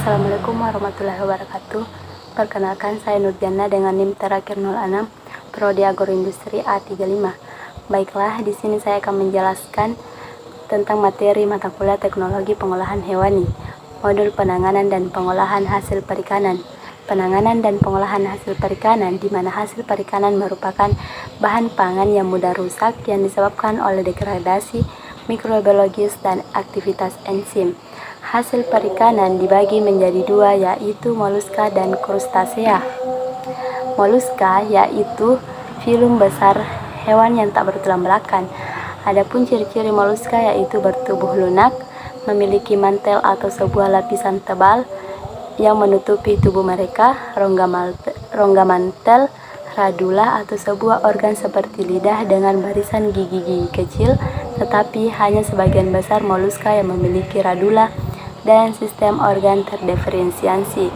Assalamualaikum warahmatullahi wabarakatuh. Perkenalkan, saya Nurjana dengan NIM terakhir 06, Prodi Agroindustri A35. Baiklah, di sini saya akan menjelaskan tentang materi mata kuliah Teknologi Pengolahan Hewani, modul penanganan dan pengolahan hasil perikanan. Penanganan dan pengolahan hasil perikanan, di mana hasil perikanan merupakan bahan pangan yang mudah rusak yang disebabkan oleh degradasi mikrobiologis dan aktivitas enzim. Hasil perikanan dibagi menjadi dua, yaitu moluska dan krustasea. Moluska yaitu filum besar hewan yang tak bertulang belakang. Adapun ciri-ciri moluska yaitu bertubuh lunak, memiliki mantel atau sebuah lapisan tebal yang menutupi tubuh mereka, rongga mantel, radula atau sebuah organ seperti lidah dengan barisan gigi-gigi kecil, tetapi hanya sebagian besar moluska yang memiliki radula dan sistem organ terdiferensiasi.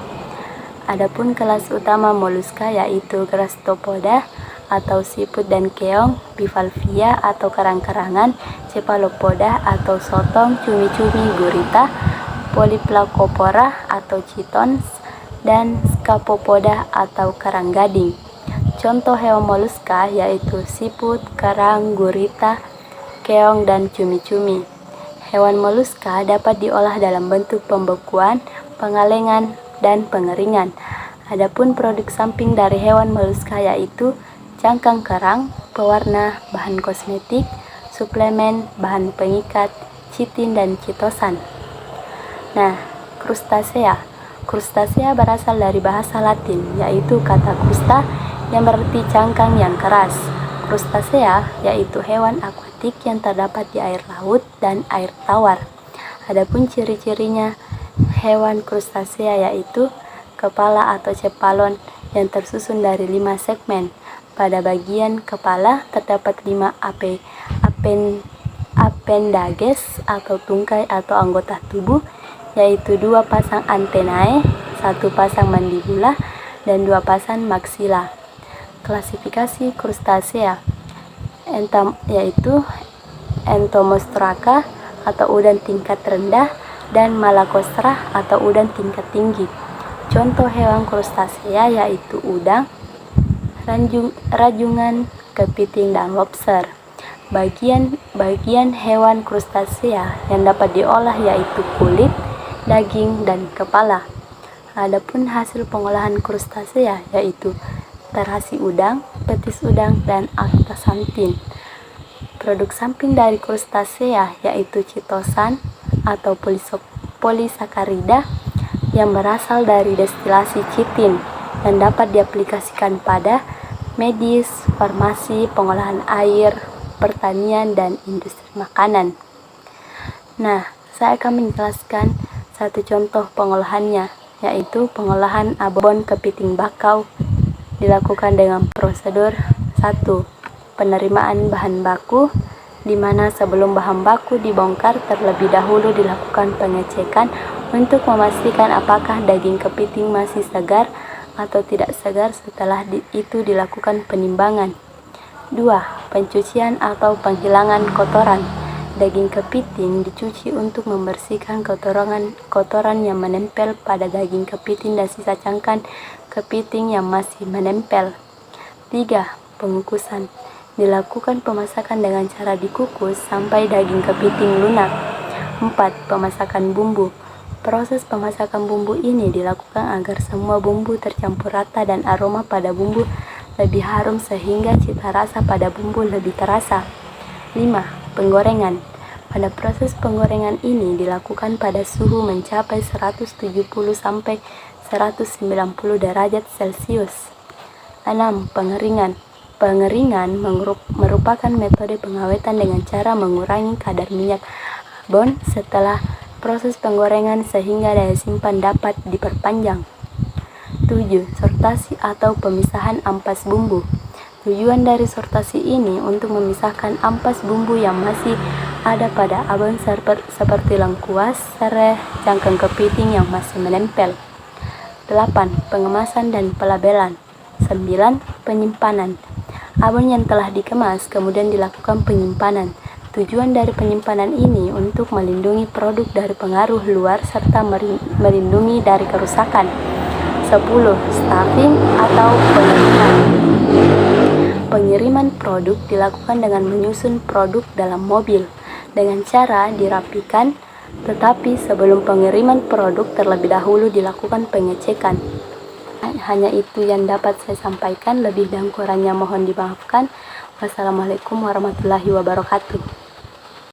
Adapun kelas utama moluska yaitu Gasteropoda atau siput dan keong, Bivalvia atau karang-karangan, Cephalopoda atau sotong, cumi-cumi, gurita, Polyplacopora atau chitons, dan Scapopoda atau karang gading. Contoh hewan moluska yaitu siput, karang, gurita, keong, dan cumi-cumi. Hewan moluska dapat diolah dalam bentuk pembekuan, pengalengan, dan pengeringan. Adapun produk samping dari hewan moluska yaitu cangkang kerang, pewarna, bahan kosmetik, suplemen, bahan pengikat, chitin, dan chitosan. Nah, krustasea. Krustasea berasal dari bahasa Latin, yaitu kata krusta yang berarti cangkang yang keras. Krustasea yaitu hewan akuatik yang terdapat di air laut dan air tawar. Adapun ciri-cirinya hewan krustasea yaitu kepala atau cephalon yang tersusun dari 5 segmen. Pada bagian kepala terdapat 5 appendages atau tungkai atau anggota tubuh, yaitu 2 pasang antenae, 1 pasang mandibula, dan 2 pasang maksila. Klasifikasi krustasea yaitu Entomostraka atau udang tingkat rendah dan Malakostra atau udang tingkat tinggi. Contoh hewan krustasea yaitu udang, rajungan, kepiting, dan lobster. Bagian hewan krustasea yang dapat diolah yaitu kulit, daging, dan kepala. Adapun hasil pengolahan krustasea yaitu terasi udang, petis udang, dan astaxanthin. Produk samping dari krustasea yaitu chitosan atau polisakarida yang berasal dari destilasi chitin yang dapat diaplikasikan pada medis, farmasi, pengolahan air, pertanian, dan industri makanan. Nah, saya akan menjelaskan satu contoh pengolahannya, yaitu pengolahan abon kepiting bakau dilakukan dengan prosedur 1. Penerimaan bahan baku, di mana sebelum bahan baku dibongkar terlebih dahulu dilakukan pengecekan untuk memastikan apakah daging kepiting masih segar atau tidak segar. Setelah itu dilakukan penimbangan. 2. Pencucian atau penghilangan kotoran. Daging kepiting dicuci untuk membersihkan kotoran yang menempel pada daging kepiting dan sisa cangkang kepiting yang masih menempel. 3. Pengukusan. Dilakukan pemasakan dengan cara dikukus sampai daging kepiting lunak. 4. Pemasakan bumbu. Proses pemasakan bumbu ini dilakukan agar semua bumbu tercampur rata dan aroma pada bumbu lebih harum sehingga cita rasa pada bumbu lebih terasa. 5. Penggorengan. Pada proses penggorengan ini dilakukan pada suhu mencapai 170 sampai 190 derajat Celcius. 6. Pengeringan. Pengeringan merupakan metode pengawetan dengan cara mengurangi kadar minyak abon setelah proses penggorengan sehingga daya simpan dapat diperpanjang. 7. Sortasi atau pemisahan ampas bumbu. Tujuan dari sortasi ini untuk memisahkan ampas bumbu yang masih ada pada abon seperti lengkuas, sereh, cangkang kepiting yang masih menempel. 8. Pengemasan dan pelabelan. 9. Penyimpanan. Abon yang telah dikemas kemudian dilakukan penyimpanan. Tujuan dari penyimpanan ini untuk melindungi produk dari pengaruh luar serta melindungi dari kerusakan. 10. Stuffing atau pengiriman. Pengiriman produk dilakukan dengan menyusun produk dalam mobil dengan cara dirapikan, tetapi sebelum pengiriman produk terlebih dahulu dilakukan pengecekan. Hanya itu yang dapat saya sampaikan, lebih dan kurangnya mohon dimaafkan. Wassalamualaikum warahmatullahi wabarakatuh.